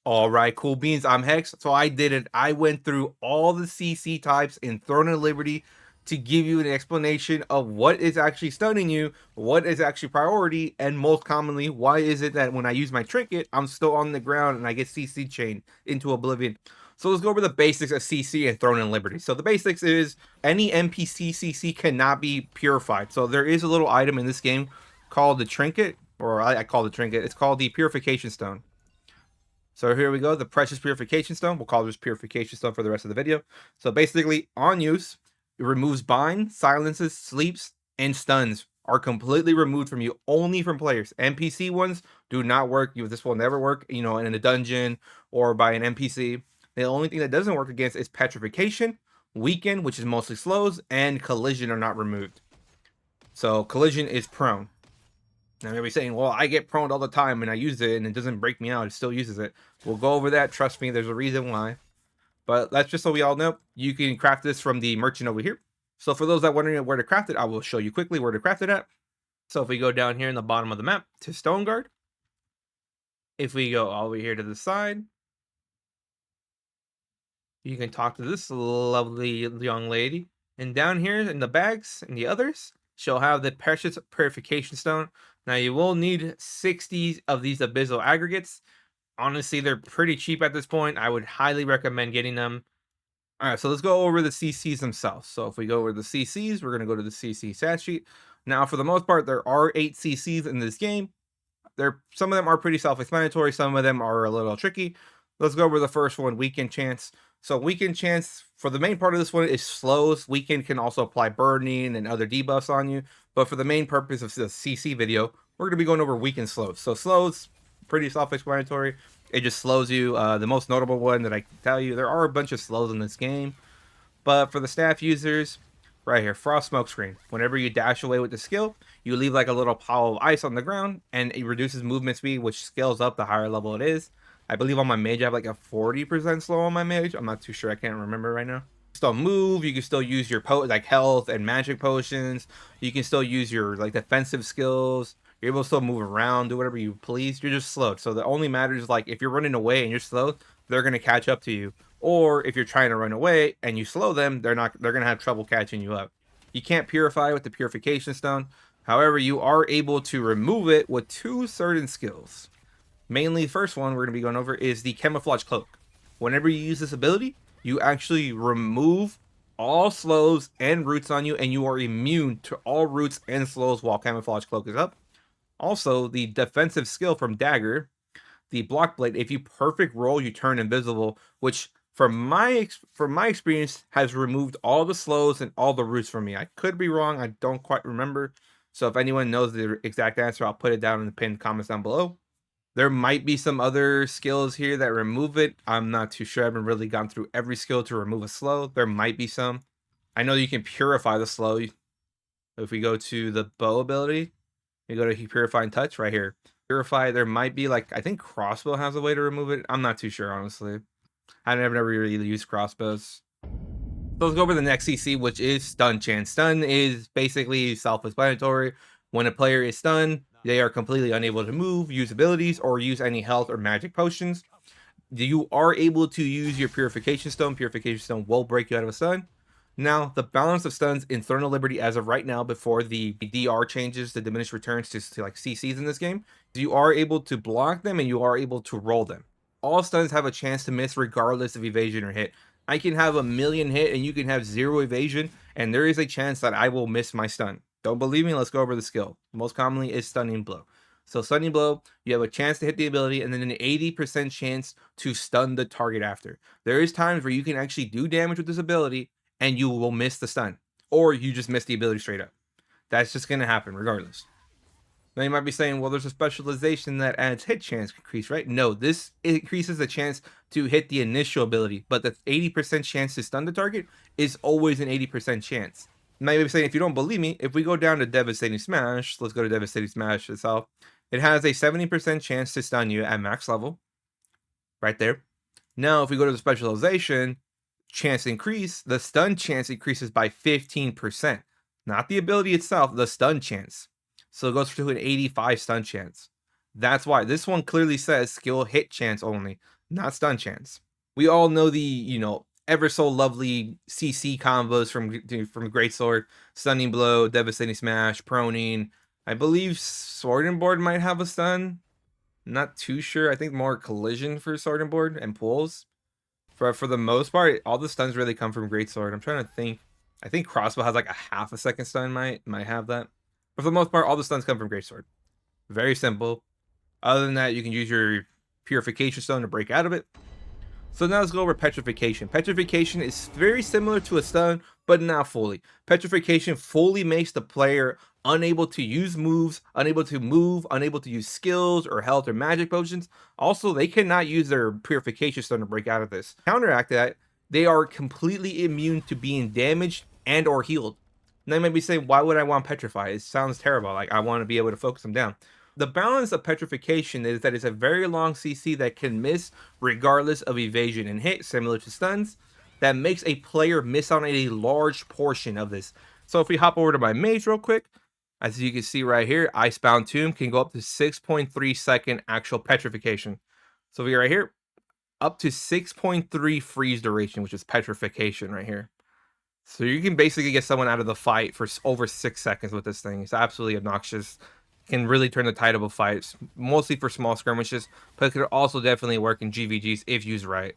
All right, cool beans. I'm Hex. So I did it. I went through all the CC types in Throne of Liberty to give you an explanation of what is actually stunning you, what is actually priority, and most commonly, why is it that when I use my trinket, I'm still on the ground and I get CC chained into oblivion. So let's go over the basics of CC and Throne and Liberty. So the basics is any NPC CC cannot be purified. So there is a little item in this game called the trinket, or I call it trinket. It's called the Purification Stone. So here we go, the Precious Purification Stone. We'll call this Purification Stone for the rest of the video. So basically, on use, it removes bind, silences, sleeps, and stuns are completely removed from you, only from players. NPC ones do not work. This will never work, in a dungeon or by an NPC. The only thing that doesn't work against is Petrification, Weaken, which is mostly slows, and Collision are not removed. So Collision is prone. Now you'll be saying, well, I get prone all the time and I use it and it doesn't break me out. It still uses it. We'll go over that. Trust me, there's a reason why. But that's just so we all know. You can craft this from the merchant over here. So for those that are wondering where to craft it, I will show you quickly where to craft it at. So if we go down here in the bottom of the map to Stone Guard, if we go all the way here to the side, you can talk to this lovely young lady. And down here in the bags and the others, she'll have the Precious Purification Stone. Now you will need 60 of these abyssal aggregates. Honestly, they're pretty cheap at this point. I would highly recommend getting them. All right, so let's go over the CCs themselves. So if we go over the CCs, we're going to go to the CC stat sheet. Now, for the most part, there are 8 CCs in this game. Some of them are pretty self-explanatory. Some of them are a little tricky. Let's go over the first one, Weaken Chance. So Weaken Chance, for the main part of this one, is slows. Weaken can also apply burning and other debuffs on you. But for the main purpose of the CC video, we're going to be going over Weaken Slows. So slows, pretty self-explanatory. It just slows you. The most notable one that I can tell you, there are a bunch of slows in this game. But for the staff users, right here, Frost Smokescreen. Whenever you dash away with the skill, you leave like a little pile of ice on the ground, and it reduces movement speed, which scales up the higher level it is. I believe on my mage, I have like a 40% slow on my mage. I'm not too sure. I can't remember right now. Still move. You can still use your like health and magic potions. You can still use your like defensive skills. You're able to still move around, do whatever you please. You're just slowed. So the only matters like if you're running away and you're slow, they're gonna catch up to you. Or if you're trying to run away and you slow them, they're gonna have trouble catching you up. You can't purify with the Purification Stone. However, you are able to remove it with 2 certain skills. Mainly, the first one we're going to be going over is the Camouflage Cloak. Whenever you use this ability, you actually remove all slows and roots on you, and you are immune to all roots and slows while Camouflage Cloak is up. Also, the defensive skill from Dagger, the Block Blade, if you perfect roll, you turn invisible, which from my experience has removed all the slows and all the roots from me. I could be wrong. I don't quite remember. So if anyone knows the exact answer, I'll put it down in the pinned comments down below. There might be some other skills here that remove it. I'm not too sure. I haven't really gone through every skill to remove a slow. There might be some. I know you can purify the slow. If we go to the bow ability, you go to Purify and Touch right here. Purify, there might be like, I think Crossbow has a way to remove it. I'm not too sure, honestly. I've never really used crossbows. So let's go over the next CC, which is Stun Chance. Stun is basically self-explanatory. When a player is stunned, they are completely unable to move, use abilities, or use any health or magic potions. You are able to use your Purification Stone. Purification Stone will break you out of a stun. Now, the balance of stuns in Throne of Liberty as of right now, before the DR changes, the diminished returns to like CCs in this game, you are able to block them and you are able to roll them. All stuns have a chance to miss regardless of evasion or hit. I can have a million hit and you can have 0 evasion, and there is a chance that I will miss my stun. Don't believe me? Let's go over the skill. Most commonly is Stunning Blow. So Stunning Blow, you have a chance to hit the ability and then an 80% chance to stun the target after. There is times where you can actually do damage with this ability and you will miss the stun, or you just miss the ability straight up. That's just going to happen regardless. Now you might be saying, well, there's a specialization that adds hit chance increase, right? No, this increases the chance to hit the initial ability, but the 80% chance to stun the target is always an 80% chance. Now you're saying, if you don't believe me, if we go down to Devastating Smash, let's go to Devastating Smash itself. It has a 70% chance to stun you at max level, right there. Now, if we go to the specialization, chance increase, the stun chance increases by 15%. Not the ability itself, the stun chance. So it goes to an 85 stun chance. That's why this one clearly says skill hit chance only, not stun chance. We all know the, ever so lovely CC combos from Greatsword, Stunning Blow, Devastating Smash, Proning. I believe Sword and Board might have a stun. Not too sure. I think more collision for Sword and Board and pulls. For the most part, all the stuns really come from Greatsword. I'm trying to think. I think Crossbow has like a half a second stun, might have that. But for the most part, all the stuns come from Greatsword. Very simple. Other than that, you can use your Purification Stone to break out of it. So now let's go over Petrification. Petrification is very similar to a stun, but not fully. Petrification fully makes the player unable to use moves, unable to move, unable to use skills or health or magic potions. Also, they cannot use their Purification Stone to break out of this. Counteract that, they are completely immune to being damaged and or healed. Now you might be saying, why would I want Petrify? It sounds terrible. Like, I want to be able to focus them down. The balance of Petrification is that it's a very long CC that can miss regardless of evasion and hit, similar to stuns, that makes a player miss on a large portion of this. So if we hop over to my mage real quick, as you can see right here, Icebound Tomb can go up to 6.3 second actual Petrification. So we right here, up to 6.3 freeze duration, which is Petrification right here. So you can basically get someone out of the fight for over 6 seconds with this thing. It's absolutely obnoxious. Can really turn the tide of a fight, mostly for small skirmishes, but it could also definitely work in GVGs if used right.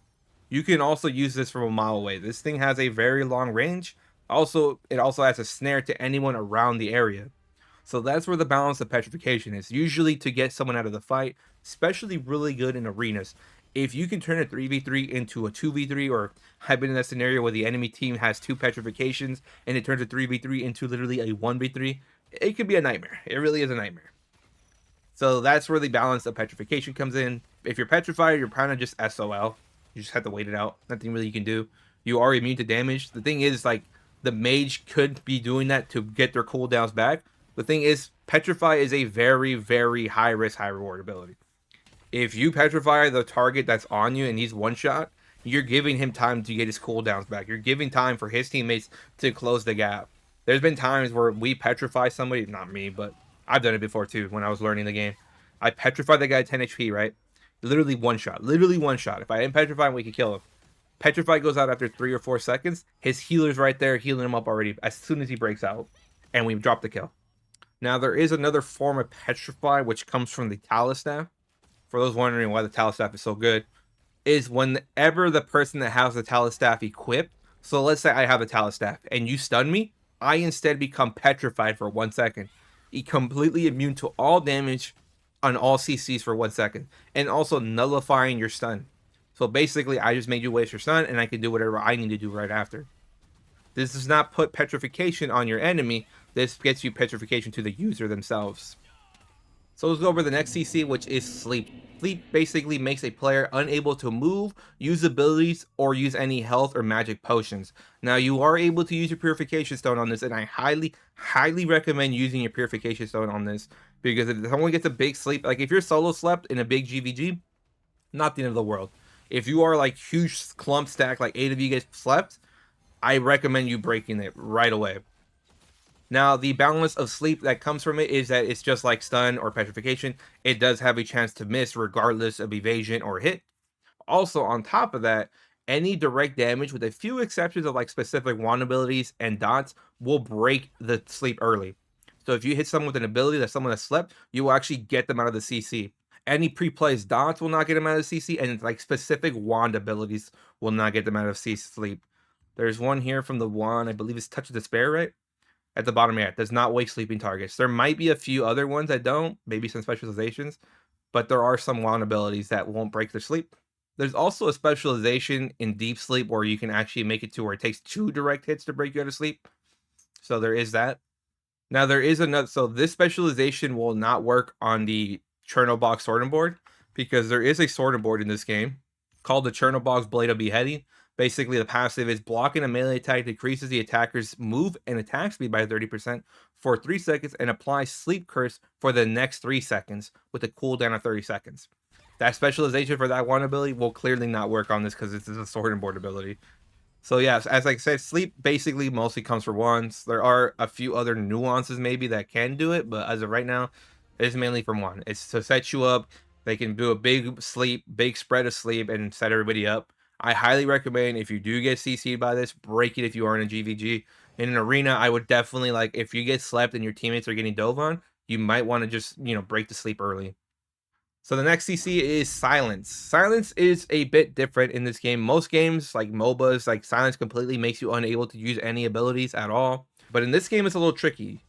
You can also use this from a mile away. This thing has a very long range. Also, it also has a snare to anyone around the area. So that's where the balance of Petrification is. Usually to get someone out of the fight, especially really good in arenas. If you can turn a 3v3 into a 2v3, or have been in that scenario where the enemy team has 2 Petrifications and it turns a 3v3 into literally a 1v3, it could be a nightmare. It really is a nightmare. So that's where the balance of Petrification comes in. If you're petrified, you're kind of just SOL. You just have to wait it out. Nothing really you can do. You are immune to damage. The thing is, like, the mage could be doing that to get their cooldowns back. The thing is, Petrify is a very, very high risk, high reward ability. If you petrify the target that's on you and he's one shot, you're giving him time to get his cooldowns back. You're giving time for his teammates to close the gap. There's been times where we petrify somebody, not me, but I've done it before too when I was learning the game. I petrified the guy at 10 HP, right? Literally one shot. Literally one shot. If I didn't petrify him, we could kill him. Petrify goes out after 3 or 4 seconds. His healer's right there healing him up already as soon as he breaks out. And we drop the kill. Now, there is another form of Petrify, which comes from the Talus Staff. For those wondering why the Talus Staff is so good, is whenever the person that has the Talus Staff equipped, so let's say I have a Talus Staff, and you stun me, I instead become petrified for 1 second. Completely immune to all damage on all CCs for 1 second, and also nullifying your stun. So basically, I just made you waste your stun, and I can do whatever I need to do right after. This does not put petrification on your enemy. This gets you petrification to the user themselves. So let's go over the next CC, which is Sleep. Sleep basically makes a player unable to move, use abilities, or use any health or magic potions. Now, you are able to use your Purification Stone on this, and I highly, highly recommend using your Purification Stone on this, because if someone gets a big sleep, like if you're solo slept in a big GVG, not the end of the world. If you are like huge clump stack, like 8 of you guys slept, I recommend you breaking it right away. Now, the balance of sleep that comes from it is that it's just like stun or petrification. It does have a chance to miss regardless of evasion or hit. Also, on top of that, any direct damage, with a few exceptions of like specific wand abilities and dots, will break the sleep early. So if you hit someone with an ability that someone has slept, you will actually get them out of the CC. Any pre-placed dots will not get them out of the CC, and like specific wand abilities will not get them out of CC sleep. There's one here from the wand, I believe it's Touch of Despair, right? At the bottom here, does not wake sleeping targets. There might be a few other ones that don't, maybe some specializations, but there are some wand abilities that won't break their sleep. There's also a specialization in deep sleep where you can actually make it to where it takes 2 direct hits to break you out of sleep. So there is that. Now there is another, so this specialization will not work on the Chernobog Sword and Board, because there is a Sword and Board in this game called the Chernobog's Blade of Beheading. Basically, the passive is blocking a melee attack decreases the attacker's move and attack speed by 30% for 3 seconds and applies Sleep Curse for the next 3 seconds with a cooldown of 30 seconds. That specialization for that one ability will clearly not work on this because it's a Sword and Board ability. So yes, as I said, sleep basically mostly comes for wands. There are a few other nuances maybe that can do it, but as of right now, It's mainly from one. It's to set you up. They can do a big sleep, big spread of sleep, and set everybody up. I highly recommend if you do get CC'd by this, break it if you are in a GVG. In an arena, I would definitely like if you get slept and your teammates are getting dove on, you might want to just break the sleep early. So the next CC is Silence. Silence is a bit different in this game. Most games, like MOBAs, like Silence completely makes you unable to use any abilities at all. But in this game, it's a little tricky.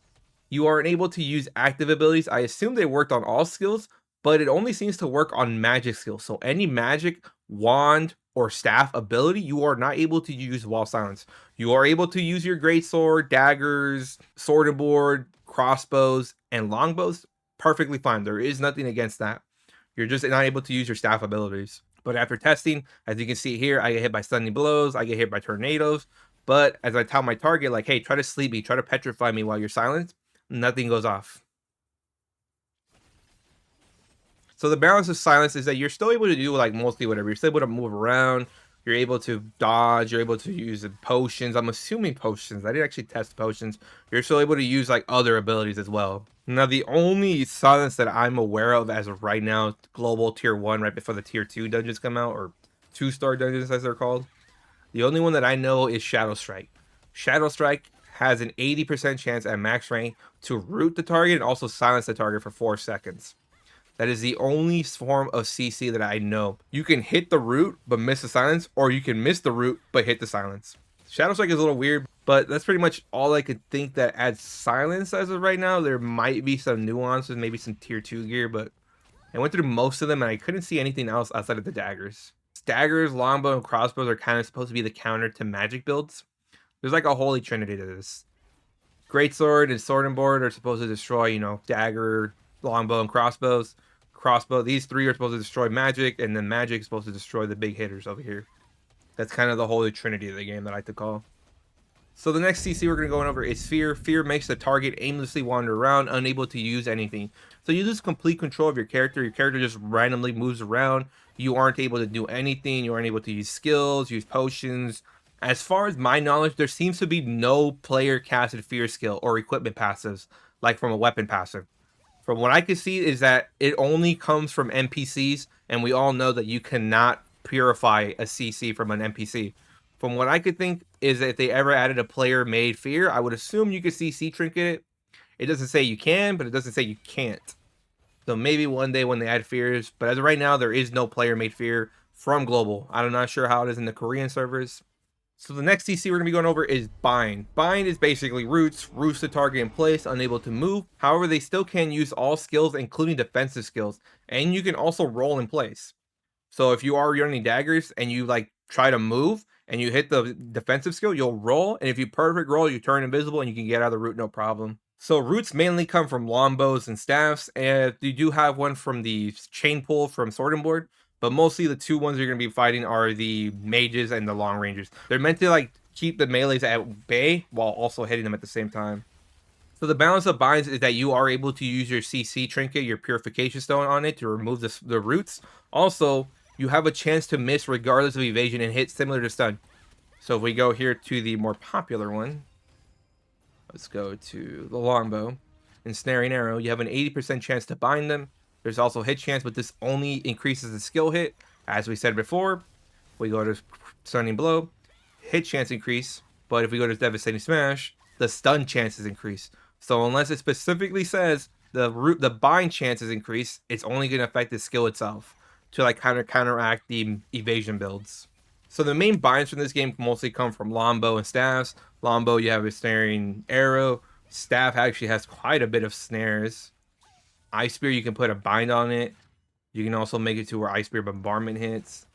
You are unable to use active abilities. I assume they worked on all skills, but it only seems to work on magic skills. So any magic, wand, or staff ability, you are not able to use while silenced. You are able to use your greatsword, daggers, sword and board, crossbows, and longbows perfectly fine. There is nothing against that. You're just not able to use your staff abilities. But after testing, as you can see here, I get hit by stunning blows, I get hit by tornadoes. But as I tell my target, like, hey, try to sleep me, try to petrify me while you're silent, nothing goes off. So the balance of silence is that you're still able to do like mostly whatever. You're still able to move around. You're able to dodge. You're able to use potions. I'm assuming potions. I didn't actually test potions. You're still able to use like other abilities as well. Now the only silence that I'm aware of as of right now, global tier 1 right before the tier 2 dungeons come out, or 2-star dungeons as they're called. The only one that I know is Shadow Strike. Shadow Strike has an 80% chance at max rank to root the target and also silence the target for 4 seconds. That is the only form of CC that I know. You can hit the root but miss the silence, or you can miss the root but hit the silence. Shadow Strike is a little weird, but that's pretty much all I could think that adds silence as of right now. There might be some nuances, maybe some tier 2 gear, but I went through most of them and I couldn't see anything else outside of the daggers. Daggers, longbow, and crossbows are kind of supposed to be the counter to magic builds. There's like a holy trinity to this. Greatsword and sword and board are supposed to destroy, dagger, longbow, and crossbows. These three are supposed to destroy magic, and then magic is supposed to destroy the big hitters over here. That's kind of the holy trinity of the game that I like to call. So the next CC we're going to go over is Fear. Fear makes the target aimlessly wander around, unable to use anything. So you lose complete control of your character. Your character just randomly moves around. You aren't able to do anything. You aren't able to use skills, use potions. As far as my knowledge, there seems to be no player casted Fear skill or equipment passives, like from a weapon passive. From what I can see is that it only comes from NPCs, and we all know that you cannot purify a CC from an NPC. From what I could think is that if they ever added a player-made fear, I would assume you could CC trinket it. It doesn't say you can, but it doesn't say you can't. So maybe one day when they add fears, but as of right now, there is no player-made fear from Global. I'm not sure how it is in the Korean servers. So the next CC we're going to be going over is Bind. Bind is basically roots the target in place, unable to move. However, they still can use all skills, including defensive skills, and you can also roll in place. So if you are running daggers and you like try to move and you hit the defensive skill, you'll roll, and if you perfect roll, you turn invisible and you can get out of the root no problem. So roots mainly come from longbows and staffs, and you do have one from the chain pull from Sword and Board, but mostly the two ones you're going to be fighting are the mages and the long rangers. They're meant to like keep the melees at bay while also hitting them at the same time. So the balance of binds is that you are able to use your CC trinket, your Purification Stone on it to remove the roots. Also, you have a chance to miss regardless of evasion and hit similar to stun. So if we go here to the more popular one, let's go to the longbow. Ensnaring arrow, you have an 80% chance to bind them. There's also hit chance, but this only increases the skill hit. As we said before, we go to stunning blow, hit chance increase, but if we go to devastating smash, the stun chances increase. So unless it specifically says the bind chances increase, it's only going to affect the skill itself to like counteract the evasion builds. So the main binds from this game mostly come from longbow and staffs. Longbow, you have a snaring arrow. Staff actually has quite a bit of snares. Ice Spear, you can put a bind on it. You can also make it to where Ice Spear bombardment hits.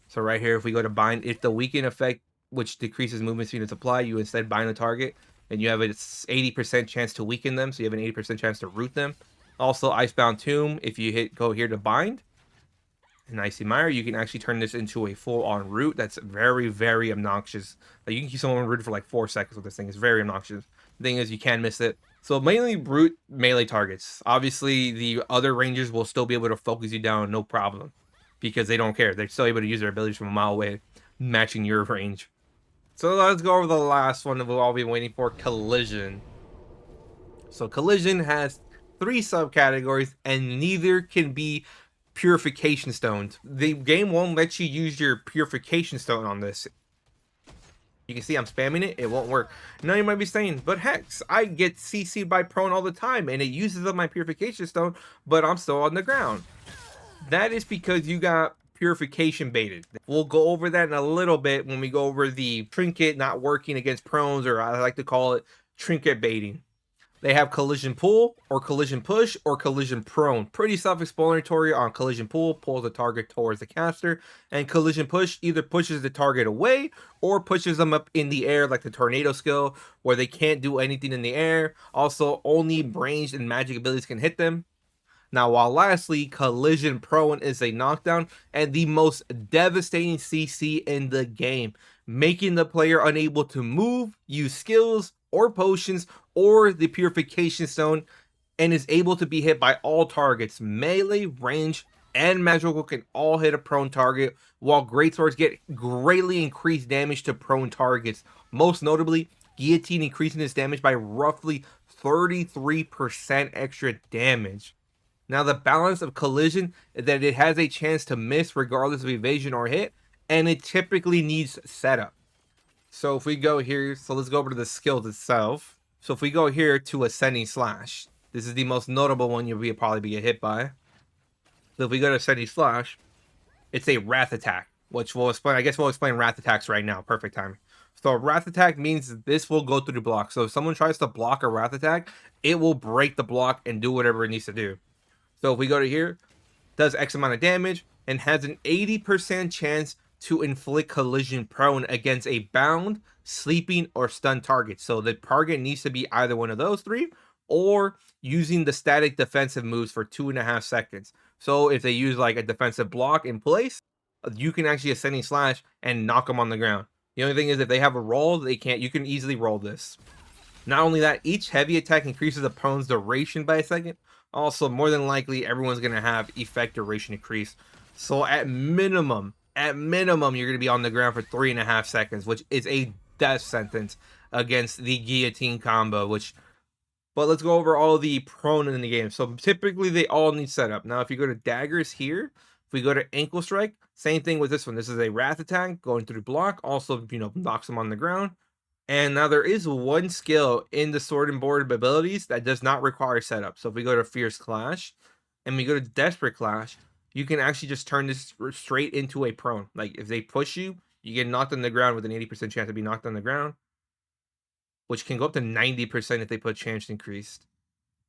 So right here, if we go to bind, if the weaken effect, which decreases movement speed is applied, you instead bind the target, and you have an 80% chance to weaken them, so you have an 80% chance to root them. Also, Icebound Tomb, if you go here to bind, and Icy Mire, you can actually turn this into a full-on root. That's very, very obnoxious. Like, you can keep someone rooted for like 4 seconds with this thing. It's very obnoxious. The thing is, you can miss it. So mainly root melee targets. Obviously, the other rangers will still be able to focus you down, no problem, because they don't care. They're still able to use their abilities from a mile away, matching your range. So let's go over the last one that we'll all be waiting for, Collision. So Collision has 3 subcategories, and neither can be Purification Stones. The game won't let you use your Purification Stone on this. You can see I'm spamming it, it won't work. Now you might be saying, but Hex, I get CC'd by prone all the time, and it uses up my Purification Stone, but I'm still on the ground. That is because you got Purification baited. We'll go over that in a little bit when we go over the trinket not working against prones, or I like to call it trinket baiting. They have collision pull, or collision push, or collision prone. Pretty self-explanatory on collision pull, pulls the target towards the caster, and collision push either pushes the target away or pushes them up in the air like the tornado skill, where they can't do anything in the air. Also, only ranged and magic abilities can hit them. Now, while lastly, collision prone is a knockdown and the most devastating CC in the game, making the player unable to move, use skills or potions or the Purification Stone, and is able to be hit by all targets. Melee, range, and magical can all hit a prone target, while Greatswords get greatly increased damage to prone targets. Most notably, Guillotine increasing its damage by roughly 33% extra damage. Now, the balance of collision is that it has a chance to miss regardless of evasion or hit, and it typically needs setup. So if we go here, so let's go over to the skills itself. So if we go here to Ascending Slash, this is the most notable one you'll probably be hit by. So if we go to Ascending Slash, it's a Wrath attack, which we'll explain. I guess we'll explain Wrath attacks right now. Perfect time. So a Wrath attack means this will go through the block. So if someone tries to block a Wrath attack, it will break the block and do whatever it needs to do. So if we go to here, does X amount of damage and has an 80% chance to inflict collision prone against a bound, sleeping, or stunned target. So the target needs to be either one of those three or using the static defensive moves for 2.5 seconds. So if they use like a defensive block in place, you can actually Ascending Slash and knock them on the ground. The only thing is if they have a roll, they can't. You can easily roll this. Not only that, each heavy attack increases the prone's duration by a second. Also, more than likely, everyone's going to have effect duration increase. So at minimum, you're going to be on the ground for 3.5 seconds, which is a death sentence against the guillotine combo, but let's go over all the prone in the game. So typically they all need setup. Now, if you go to daggers here, if we go to ankle strike, same thing with this one. This is a wrath attack going through block, also, knocks them on the ground. And now there is one skill in the Sword and Board abilities that does not require setup. So if we go to Fierce Clash and we go to Desperate Clash, you can actually just turn this straight into a prone. Like if they push you, you get knocked on the ground with an 80% chance to be knocked on the ground, which can go up to 90% if they put chance increased.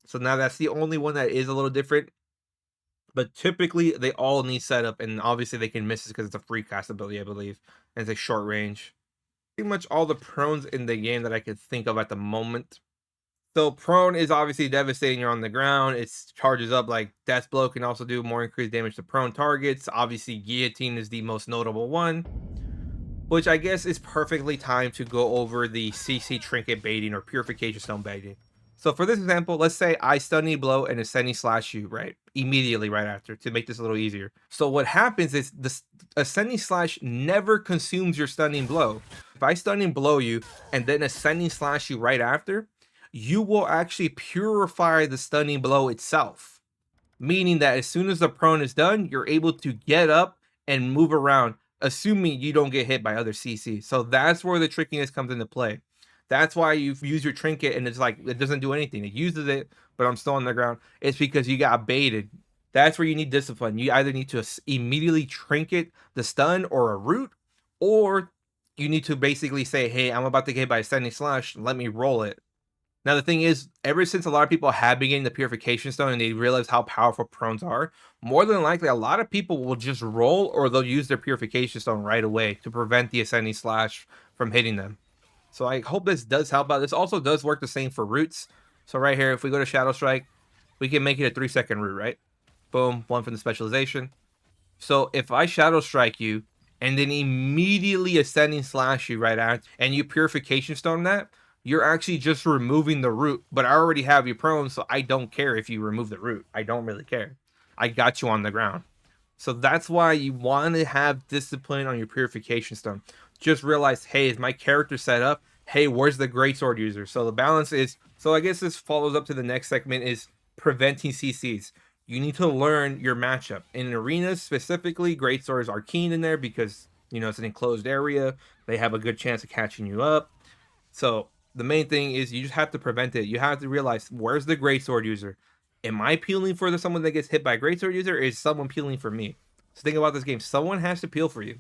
So now that's the only one that is a little different. But typically they all need setup, and obviously they can miss it because it's a free cast ability, I believe, and it's a short range. Pretty much all the prones in the game that I could think of at the moment. So prone is obviously devastating. You're on the ground. It charges up like Death Blow can also do more increased damage to prone targets. Obviously Guillotine is the most notable one, which I guess is perfectly timed to go over the CC trinket baiting or Purification Stone baiting. So for this example, let's say I Stunning Blow and Ascending Slash you, right? Immediately right after, to make this a little easier. So what happens is the Ascending Slash never consumes your Stunning Blow. If I Stunning Blow you and then Ascending Slash you right after, you will actually purify the Stunning Blow itself. Meaning that as soon as the prone is done, you're able to get up and move around, assuming you don't get hit by other CC. So that's where the trickiness comes into play. That's why you use your trinket and it's like, it doesn't do anything. It uses it, but I'm still on the ground. It's because you got baited. That's where you need discipline. You either need to immediately trinket the stun or a root, or you need to basically say, hey, I'm about to get hit by a Ascending Slash. Let me roll it. Now, the thing is, ever since a lot of people have been getting the Purification Stone and they realize how powerful prones are, more than likely, a lot of people will just roll or they'll use their Purification Stone right away to prevent the Ascending Slash from hitting them. So I hope this does help out. This also does work the same for roots. So right here, if we go to Shadow Strike, we can make it a 3-second root, right? Boom, 1 from the specialization. So if I Shadow Strike you and then immediately Ascending Slash you right after, and you Purification Stone that, you're actually just removing the root. But I already have you prone, so I don't care if you remove the root. I don't really care. I got you on the ground. So that's why you want to have discipline on your Purification Stone. Just realize, hey, is my character set up? Hey, where's the Greatsword user? So the balance is, so I guess this follows up to the next segment, is preventing CCs. You need to learn your matchup. In arenas specifically, Greatswords are keen in there because, you know, it's an enclosed area. They have a good chance of catching you up. So the main thing is you just have to prevent it. You have to realize, where's the Greatsword user? Am I peeling for someone that gets hit by a Greatsword user, or is someone peeling for me? So think about this game. Someone has to peel for you.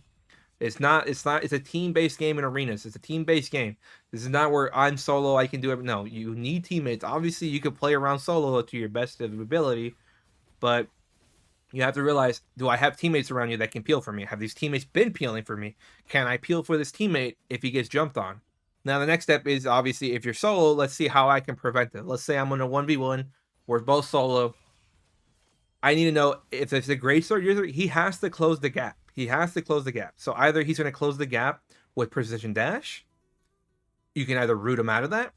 It's a team-based game in arenas. It's a team-based game. This is not where I'm solo, I can do it. No, you need teammates. Obviously, you can play around solo to your best of ability, but you have to realize, do I have teammates around you that can peel for me? Have these teammates been peeling for me? Can I peel for this teammate if he gets jumped on? Now, the next step is, obviously, if you're solo, let's see how I can prevent it. Let's say I'm on a 1v1. We're both solo. I need to know if it's a Greatsword user, he has to close the gap. He has to close the gap. So either he's going to close the gap with Precision Dash. You can either root him out of that.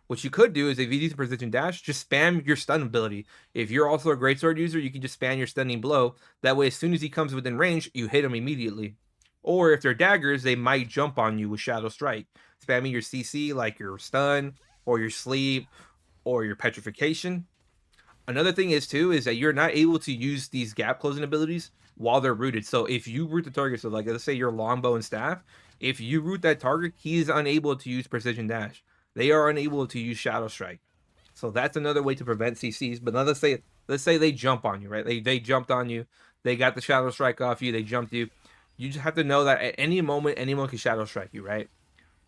What you could do is, if you use Precision Dash, just spam your stun ability. If you're also a Greatsword user, you can just spam your stunning blow. That way, as soon as he comes within range, you hit him immediately. Or if they're daggers, they might jump on you with Shadow Strike. Spamming your CC, like your stun, or your sleep, or your petrification. Another thing is too is that you're not able to use these gap closing abilities while they're rooted. So if you root the target, so like let's say your longbow and staff, if you root that target, he's unable to use Precision Dash. They are unable to use Shadow Strike. So that's another way to prevent CCs. But now let's say they jump on you, right? They jumped on you, they got the Shadow Strike off you, they jumped you. You just have to know that at any moment anyone can Shadow Strike you, right?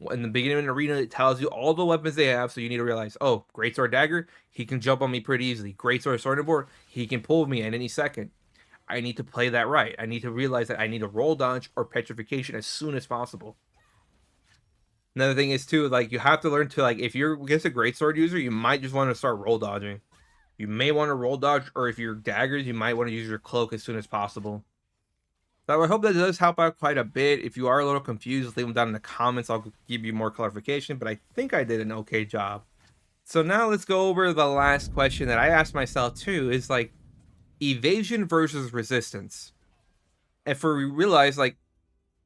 In the beginning of an arena, it tells you all the weapons they have, so you need to realize, oh, Greatsword Dagger, he can jump on me pretty easily. Greatsword Sword and Board, he can pull me at any second. I need to play that right. I need to realize that I need to roll dodge or petrification as soon as possible. Another thing is too, like, you have to learn to, like, if you're against a Greatsword user, you might just want to start roll dodging. You may want to roll dodge, or if you're daggers, you might want to use your cloak as soon as possible. So I hope that does help out quite a bit. If you are a little confused, leave them down in the comments. I'll give you more clarification, but I think I did an okay job. So now let's go over the last question that I asked myself too, is like evasion versus resistance. And for we realize, like,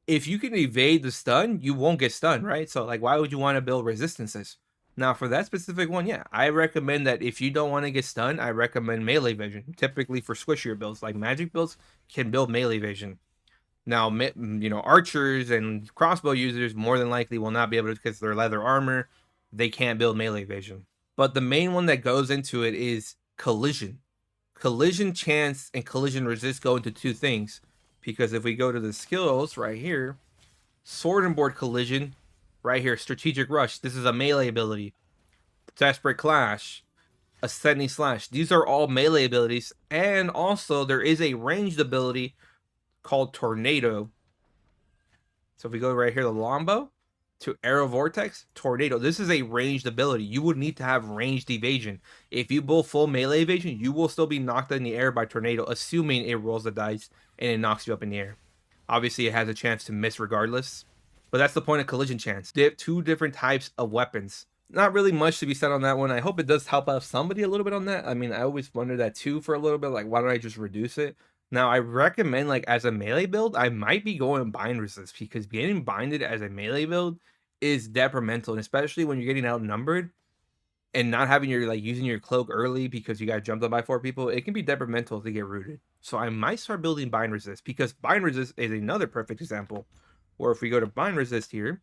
if you can evade the stun, you won't get stunned, right? So like, why would you want to build resistances? Now for that specific one, yeah, I recommend that if you don't want to get stunned, I recommend melee evasion. Typically for squishier builds, like magic builds can build melee evasion. Now, you know, archers and crossbow users more than likely will not be able to, because their leather armor, they can't build melee evasion. But the main one that goes into it is collision. Collision chance and collision resist go into two things. Because if we go to the skills right here, sword and board collision, right here, strategic rush. This is a melee ability. Desperate clash, ascending slash. These are all melee abilities. And also there is a ranged ability called Tornado. So if we go right here, the longbow to arrow vortex, tornado. This is a ranged ability. You would need to have ranged evasion. If you build full melee evasion, you will still be knocked in the air by tornado, assuming it rolls the dice and it knocks you up in the air. Obviously, it has a chance to miss regardless, but that's the point of collision chance. They have two different types of weapons. Not really much to be said on that one. I hope it does help out somebody a little bit on that. I mean, I always wonder that too for a little bit. Like, why don't I just reduce it? Now, I recommend, like, as a melee build, I might be going bind resist, because getting binded as a melee build is detrimental, and especially when you're getting outnumbered and not having your, like, using your cloak early because you got jumped on by 4 people, it can be detrimental to get rooted. So I might start building bind resist, because bind resist is another perfect example, where if we go to bind resist here,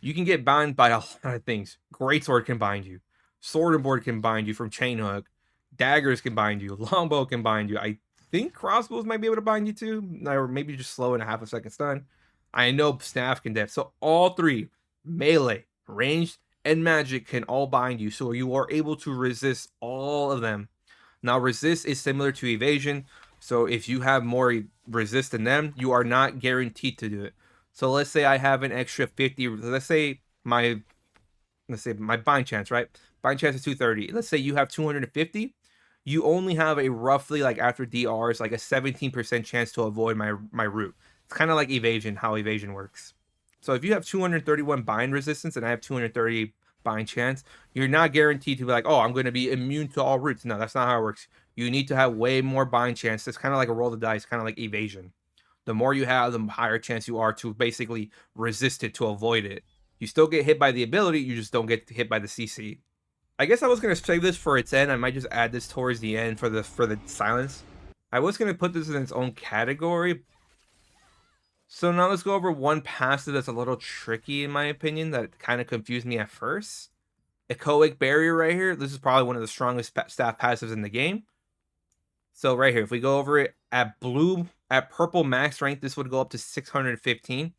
you can get bound by a lot of things. Greatsword can bind you. Sword and board can bind you from chain hook. Daggers can bind you. Longbow can bind you. I think crossbows might be able to bind you too, or maybe just slow in a half a second stun. I know staff can def. So all three, melee, ranged, and magic, can all bind you. So you are able to resist all of them. Now resist is similar to evasion. So if you have more resist than them, you are not guaranteed to do it. So let's say I have an extra 50. Let's say my bind chance, right? Bind chance is 230. Let's say you have 250. You only have a roughly, like, after DRs, like a 17% chance to avoid my root. It's kind of like evasion, how evasion works. So if you have 231 bind resistance and I have 230 bind chance, you're not guaranteed to be like, oh, I'm going to be immune to all roots. No, that's not how it works. You need to have way more bind chance. It's kind of like a roll the dice, kind of like evasion. The more you have, the higher chance you are to basically resist it, to avoid it. You still get hit by the ability, you just don't get hit by the CC. I guess I was gonna save this for its end. I might just add this towards the end for the silence. I was gonna put this in its own category. So now let's go over one passive that's a little tricky in my opinion that kind of confused me at first. Echoic barrier right here. This is probably one of the strongest staff passives in the game. So right here, if we go over it at purple max rank, this would go up to 615.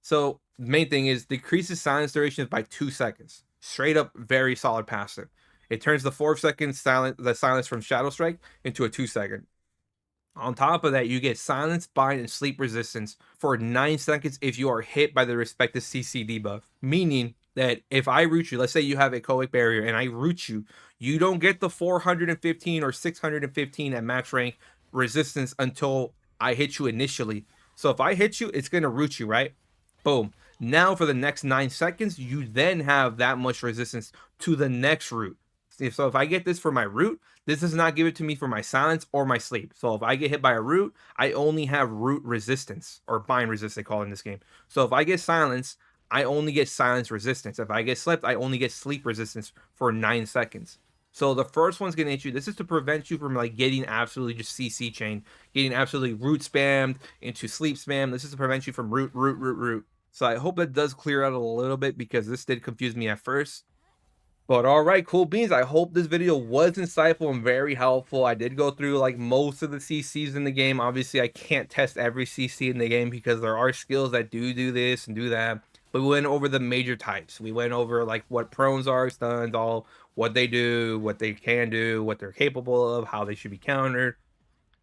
So the main thing is decreases silence durations by 2 seconds. Straight up, very solid passive. It turns the 4-second silence from Shadow Strike into a 2-second. On top of that, you get silence, bind, and sleep resistance for 9 seconds if you are hit by the respective CC debuff. Meaning that if I root you, let's say you have a Echoic barrier and I root you, you don't get the 415 or 615 at max rank resistance until I hit you initially. So if I hit you, it's going to root you, right? Boom. Now for the next 9 seconds, you then have that much resistance to the next root. So if I get this for my root, this does not give it to me for my silence or my sleep. So if I get hit by a root, I only have root resistance, or bind resist they call it in this game. So if I get silence, I only get silence resistance. If I get slept, I only get sleep resistance for 9 seconds. So the first one's gonna hit you. This is to prevent you from like getting absolutely just CC chain, getting absolutely root spammed into sleep spam. This is to prevent you from root. So I hope that does clear out a little bit because this did confuse me at first. But all right, cool beans. I hope this video was insightful and very helpful. I did go through like most of the CCs in the game. Obviously, I can't test every CC in the game because there are skills that do this and do that. But we went over the major types. We went over like what prones are, stuns, all what they do, what they can do, what they're capable of, how they should be countered,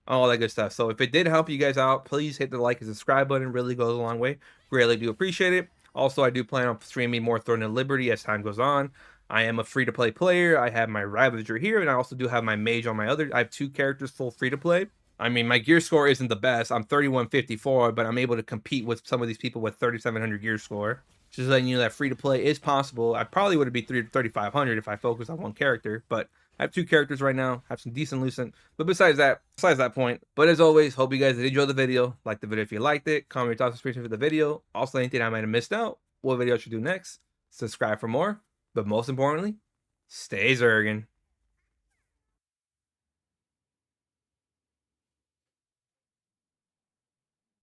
all that good stuff. So if it did help you guys out, please hit the like and subscribe button. It really goes a long way. Greatly do appreciate it. Also, I do plan on streaming more Throne of Liberty as time goes on. I am a free-to-play player. I have my Ravager here, and I also do have my Mage on my other. I have 2 characters full free-to-play. I mean, my gear score isn't the best. I'm 3154, but I'm able to compete with some of these people with 3700 gear score. Just letting you know that free-to-play is possible. I probably would be 3500 if I focused on one character, but I have 2 characters right now. Have some decent lucent. But besides that point. But as always, hope you guys did enjoy the video. Like the video if you liked it. Comment your thoughts and inspiration for the video. Also, anything I might have missed out. What video I should do next. Subscribe for more. But most importantly, stay Zergin.